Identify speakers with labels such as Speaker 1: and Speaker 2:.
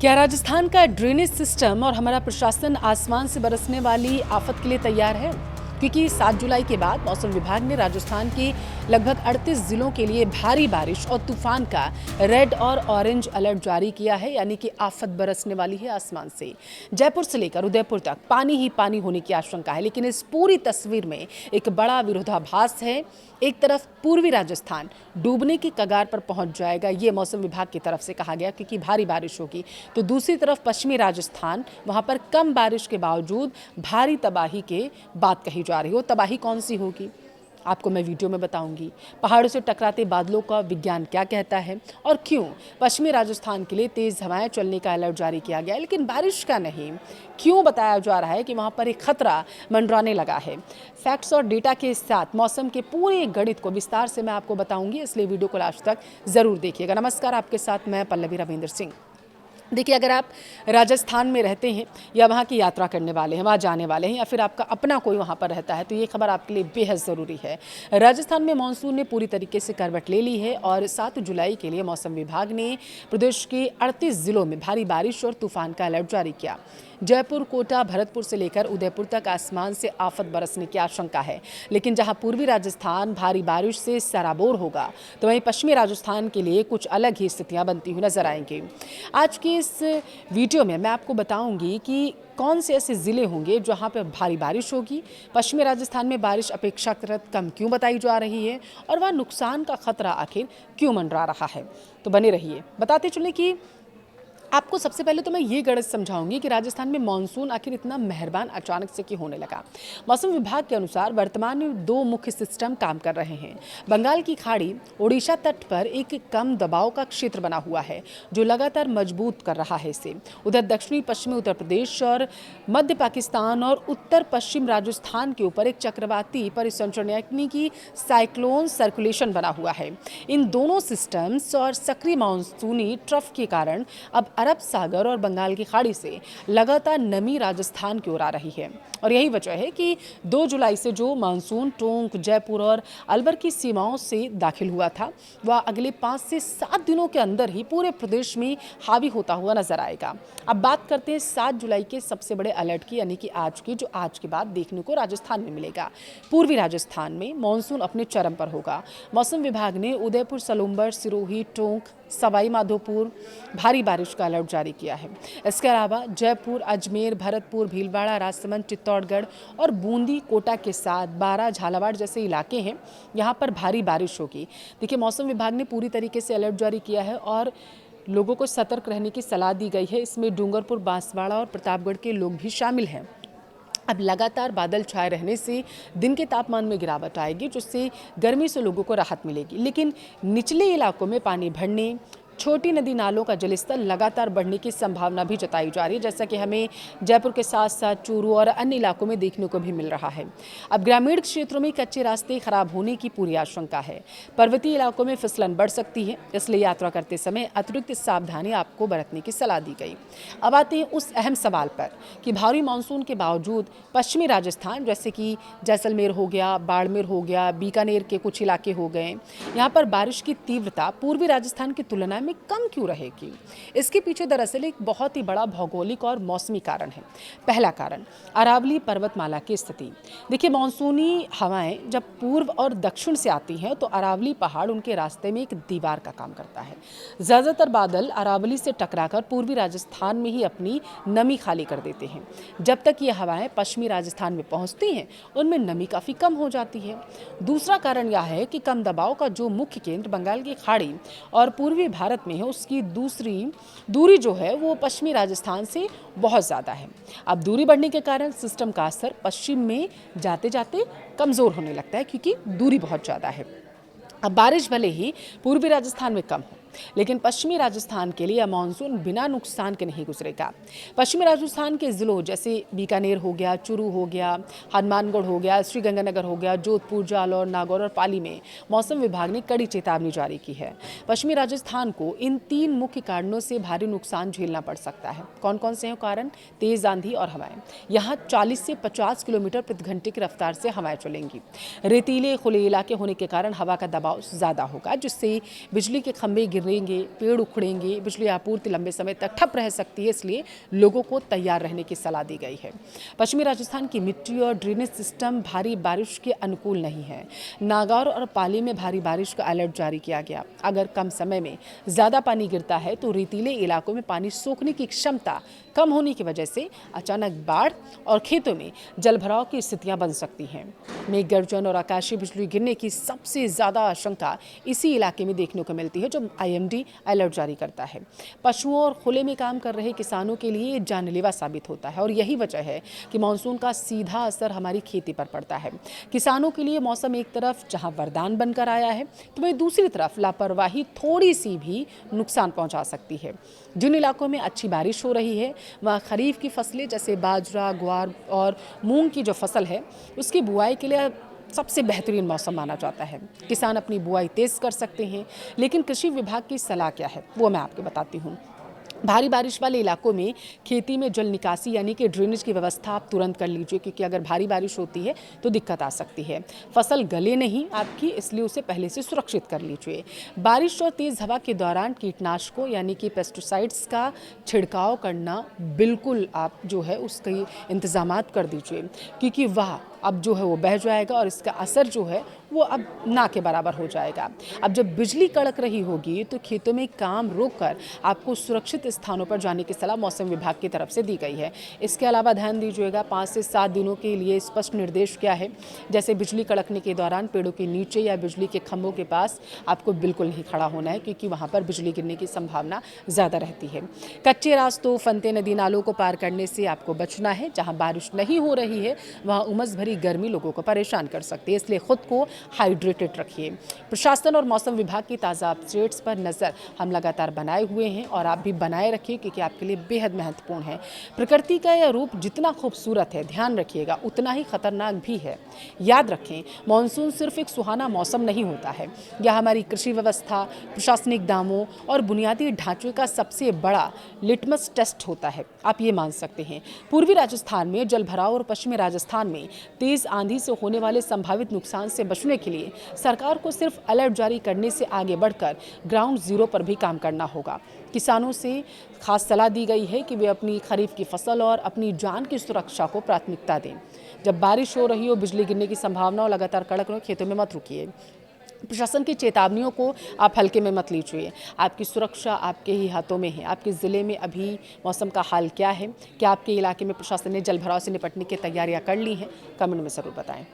Speaker 1: क्या राजस्थान का drainage system और हमारा प्रशासन आसमान से बरसने वाली आफत के लिए तैयार है? क्योंकि 7 जुलाई के बाद मौसम विभाग ने राजस्थान के लगभग 38 जिलों के लिए भारी बारिश और तूफान का रेड और ऑरेंज अलर्ट जारी किया है, यानी कि आफत बरसने वाली है आसमान से। जयपुर से लेकर उदयपुर तक पानी ही पानी होने की आशंका है, लेकिन इस पूरी तस्वीर में एक बड़ा विरोधाभास है। एक तरफ पूर्वी राजस्थान डूबने की कगार पर पहुंच जाएगा, ये मौसम विभाग की तरफ से कहा गया क्योंकि भारी बारिश होगी, तो दूसरी तरफ पश्चिमी राजस्थान, वहां पर कम बारिश के बावजूद भारी तबाही के बात कही जा रही हो। तबाही कौन सी होगी आपको मैं वीडियो में बताऊंगी। पहाड़ों से टकराते बादलों का विज्ञान क्या कहता है और क्यों पश्चिमी राजस्थान के लिए तेज हवाएं चलने का अलर्ट जारी किया गया है, लेकिन बारिश का नहीं। क्यों बताया जा रहा है कि वहां पर एक खतरा मंडराने लगा है। फैक्ट्स और डेटा के साथ मौसम के पूरे गणित को विस्तार से मैं आपको बताऊंगी, इसलिए वीडियो को लास्ट तक जरूर देखिएगा। नमस्कार, आपके साथ मैं पल्लवी रविंदर सिंह। देखिए, अगर आप राजस्थान में रहते हैं या वहाँ की यात्रा करने वाले हैं, वहाँ जाने वाले हैं, या फिर आपका अपना कोई वहाँ पर रहता है, तो ये खबर आपके लिए बेहद ज़रूरी है। राजस्थान में मानसून ने पूरी तरीके से करवट ले ली है और 7 जुलाई के लिए मौसम विभाग ने प्रदेश के 38 जिलों में भारी बारिश और तूफान का अलर्ट जारी किया। जयपुर, कोटा, भरतपुर से लेकर उदयपुर तक आसमान से आफत बरसने की आशंका है, लेकिन जहां पूर्वी राजस्थान भारी बारिश से सराबोर होगा, तो वहीं पश्चिमी राजस्थान के लिए कुछ अलग ही स्थितियां बनती हुई नजर आएंगी। आज की इस वीडियो में मैं आपको बताऊंगी कि कौन से ऐसे ज़िले होंगे जहां पर भारी बारिश होगी, पश्चिमी राजस्थान में बारिश अपेक्षाकृत कम क्यों बताई जा रही है और वह नुकसान का खतरा आखिर क्यों मंडरा रहा है। तो बने रहिए। बताते चलें कि आपको सबसे पहले तो मैं ये गणित समझाऊंगी कि राजस्थान में मानसून आखिर इतना मेहरबान अचानक से क्यों होने लगा। मौसम विभाग के अनुसार वर्तमान में 2 मुख्य सिस्टम काम कर रहे हैं। बंगाल की खाड़ी ओडिशा तट पर एक कम दबाव का क्षेत्र बना हुआ है जो लगातार मजबूत कर रहा है इसे। उधर दक्षिणी पश्चिमी उत्तर प्रदेश और मध्य पाकिस्तान और उत्तर पश्चिम राजस्थान के ऊपर एक चक्रवाती परिसंचरण यानी कि साइक्लोन सर्कुलेशन बना हुआ है। इन दोनों सिस्टम्स और सक्रिय मानसूनी ट्रफ के कारण अब अरब सागर और बंगाल की खाड़ी से लगातार नमी राजस्थान की ओर आ रही है और यही वजह है कि 2 जुलाई से जो मानसून टोंक, जयपुर और अलवर की सीमाओं से दाखिल हुआ था, वह अगले 5 से 7 दिनों के अंदर ही पूरे प्रदेश में हावी होता हुआ नजर आएगा। अब बात करते हैं 7 जुलाई के सबसे बड़े अलर्ट की, यानी कि आज की, जो आज के बाद देखने को राजस्थान में मिलेगा। पूर्वी राजस्थान में मानसून अपने चरम पर होगा। मौसम विभाग ने उदयपुर, सलूम्बर, सिरोही, टोंक, सवाई माधोपुर भारी बारिश का अलर्ट जारी किया है। इसके अलावा जयपुर, अजमेर, भरतपुर, भीलवाड़ा, राजसमंद, चित्तौड़गढ़ और बूंदी, कोटा के साथ 12 झालावाड़ जैसे इलाके हैं, यहाँ पर भारी बारिश होगी। देखिए, मौसम विभाग ने पूरी तरीके से अलर्ट जारी किया है और लोगों को सतर्क रहने की सलाह दी गई है। इसमें डूंगरपुर, बांसवाड़ा और प्रतापगढ़ के लोग भी शामिल हैं। अब लगातार बादल छाए रहने से दिन के तापमान में गिरावट आएगी, जिससे गर्मी से लोगों को राहत मिलेगी, लेकिन निचले इलाकों में पानी भरने, छोटी नदी नालों का जलस्तर लगातार बढ़ने की संभावना भी जताई जा रही है, जैसा कि हमें जयपुर के साथ साथ चूरू और अन्य इलाकों में देखने को भी मिल रहा है। अब ग्रामीण क्षेत्रों में कच्चे रास्ते खराब होने की पूरी आशंका है। पर्वतीय इलाकों में फिसलन बढ़ सकती है, इसलिए यात्रा करते समय अतिरिक्त सावधानी आपको बरतने की सलाह दी गई। अब आते हैं उस अहम सवाल पर कि भारी मानसून के बावजूद पश्चिमी राजस्थान, जैसे कि जैसलमेर हो गया, बाड़मेर हो गया, बीकानेर के कुछ इलाके हो गए, यहाँ पर बारिश की तीव्रता पूर्वी राजस्थान की तुलना में कम क्यों रहेगी? इसके पीछे दरअसल एक बहुत ही बड़ा भौगोलिक और मौसमी कारण है। पहला कारण, अरावली पर्वतमाला की स्थिति। देखिए, मानसूनी हवाएं जब पूर्व और दक्षिण से आती हैं तो अरावली पहाड़ उनके रास्ते में एक दीवार का काम करता है। ज़्यादातर बादल अरावली से टकराकर पूर्वी राजस्थान में ही अपनी नमी खाली कर देते हैं। जब तक ये हवाएं पश्चिमी राजस्थान में पहुंचती हैं, उनमें नमी काफ़ी कम हो जाती है। दूसरा कारण यह है कि कम दबाव का जो मुख्य केंद्र बंगाल की खाड़ी और पूर्वी भारत में है, उसकी दूरी जो है वो पश्चिमी राजस्थान से बहुत ज़्यादा है। अब दूरी बढ़ने के कारण सिस्टम का असर पश्चिम में जाते जाते कमज़ोर होने लगता है, क्योंकि दूरी बहुत ज़्यादा है। अब बारिश भले ही पूर्वी राजस्थान में कम हो, लेकिन पश्चिमी राजस्थान के लिए यह मानसून बिना नुकसान के नहीं गुजरेगा। पश्चिमी राजस्थान के जिलों जैसे बीकानेर हो गया, चूरू हो गया, हनुमानगढ़ हो गया, श्रीगंगानगर हो गया, जोधपुर, जालौर, नागौर और पाली में मौसम विभाग ने कड़ी चेतावनी जारी की है। पश्चिमी राजस्थान को इन 3 मुख्य कारणों से भारी नुकसान झेलना पड़ सकता है। कौन कौन से हैं कारण? तेज आंधी और हवाएं। यहाँ 40 से 50 किलोमीटर प्रति घंटे की रफ्तार से हवाएं चलेंगी। रेतीले खुले इलाके होने के कारण हवा का दबाव ज़्यादा होगा, जिससे बिजली के खंभे गिरने गिरेंगे, पेड़ उखड़ेंगे, बिजली आपूर्ति लंबे समय तक ठप रह सकती है, इसलिए लोगों को तैयार रहने की सलाह दी गई है। पश्चिमी राजस्थान की मिट्टी और ड्रेनेज सिस्टम भारी बारिश के अनुकूल नहीं है। नागौर और पाली में भारी बारिश का अलर्ट जारी किया गया। अगर कम समय में ज़्यादा पानी गिरता है तो रेतीले इलाकों में पानी सोखने की क्षमता कम होने की वजह से अचानक बाढ़ और खेतों में जलभराव की स्थितियां बन सकती हैं। मेघ गर्जन और आकाशीय बिजली गिरने की सबसे ज़्यादा आशंका इसी इलाके में देखने को मिलती है, जो IMD अलर्ट जारी करता है। पशुओं और खुले में काम कर रहे किसानों के लिए ये जानलेवा साबित होता है और यही वजह है कि मानसून का सीधा असर हमारी खेती पर पड़ता है। किसानों के लिए मौसम एक तरफ जहां वरदान बनकर आया है, तो वहीं दूसरी तरफ लापरवाही थोड़ी सी भी नुकसान पहुंचा सकती है। जिन इलाकों में अच्छी बारिश हो रही है वहाँ खरीफ की फसलें जैसे बाजरा, ग्वार और मूंग की जो फसल है उसकी बुआई के लिए सबसे बेहतरीन मौसम माना जाता है। किसान अपनी बुआई तेज कर सकते हैं, लेकिन कृषि विभाग की सलाह क्या है वो मैं आपको बताती हूँ। भारी बारिश वाले इलाकों में खेती में जल निकासी यानी कि ड्रेनेज की व्यवस्था आप तुरंत कर लीजिए, क्योंकि अगर भारी बारिश होती है तो दिक्कत आ सकती है। फसल गले नहीं आपकी, इसलिए उसे पहले से सुरक्षित कर लीजिए। बारिश और तेज़ हवा के दौरान कीटनाशकों यानी कि पेस्टिसाइड्स का छिड़काव करना बिल्कुल आप जो है उसके इंतजामात कर दीजिए, क्योंकि वह अब जो है वो बह जाएगा और इसका असर जो है वो अब ना के बराबर हो जाएगा। अब जब बिजली कड़क रही होगी तो खेतों में काम रोककर आपको सुरक्षित स्थानों पर जाने की सलाह मौसम विभाग की तरफ से दी गई है। इसके अलावा ध्यान दीजिएगा 5 से 7 दिनों के लिए स्पष्ट निर्देश क्या है, जैसे बिजली कड़कने के दौरान पेड़ों के नीचे या बिजली के खंभों के पास आपको बिल्कुल नहीं खड़ा होना है, क्योंकि वहाँ पर बिजली गिरने की संभावना ज़्यादा रहती है। कच्चे रास्तों, फनते नदी नालों को पार करने से आपको बचना है। जहाँ बारिश नहीं हो रही है वहाँ उमस भरी गर्मी लोगों को परेशान कर सकती है, इसलिए खुद को हाइड्रेटेड रखिए। प्रशासन और मौसम विभाग की ताज़ा अपडेट्स पर नज़र हम लगातार बनाए हुए हैं और आप भी बनाए रखिए, क्योंकि आपके लिए बेहद महत्वपूर्ण है। प्रकृति का यह रूप जितना खूबसूरत है, ध्यान रखिएगा, उतना ही खतरनाक भी है। याद रखें, मानसून सिर्फ एक सुहाना मौसम नहीं होता है, यह हमारी कृषि व्यवस्था, प्रशासनिक दावों और बुनियादी ढांचे का सबसे बड़ा लिटमस टेस्ट होता है, आप ये मान सकते हैं। पूर्वी राजस्थान में जलभराव और पश्चिमी राजस्थान में तेज आंधी से होने वाले संभावित नुकसान से बचने के लिए सरकार को सिर्फ अलर्ट जारी करने से आगे बढ़कर ग्राउंड जीरो पर भी काम करना होगा। किसानों से खास सलाह दी गई है कि वे अपनी खरीफ की फसल और अपनी जान की सुरक्षा को प्राथमिकता दें। जब बारिश हो रही हो, बिजली गिरने की संभावना और लगातार कड़क रहो, खेतों में मत रुकिए। प्रशासन की चेतावनियों को आप हल्के में मत लीजिए। आपकी सुरक्षा आपके ही हाथों में है। आपके ज़िले में अभी मौसम का हाल क्या है? क्या आपके इलाके में प्रशासन ने जलभराव से निपटने की तैयारियां कर ली हैं? कमेंट में ज़रूर बताएं।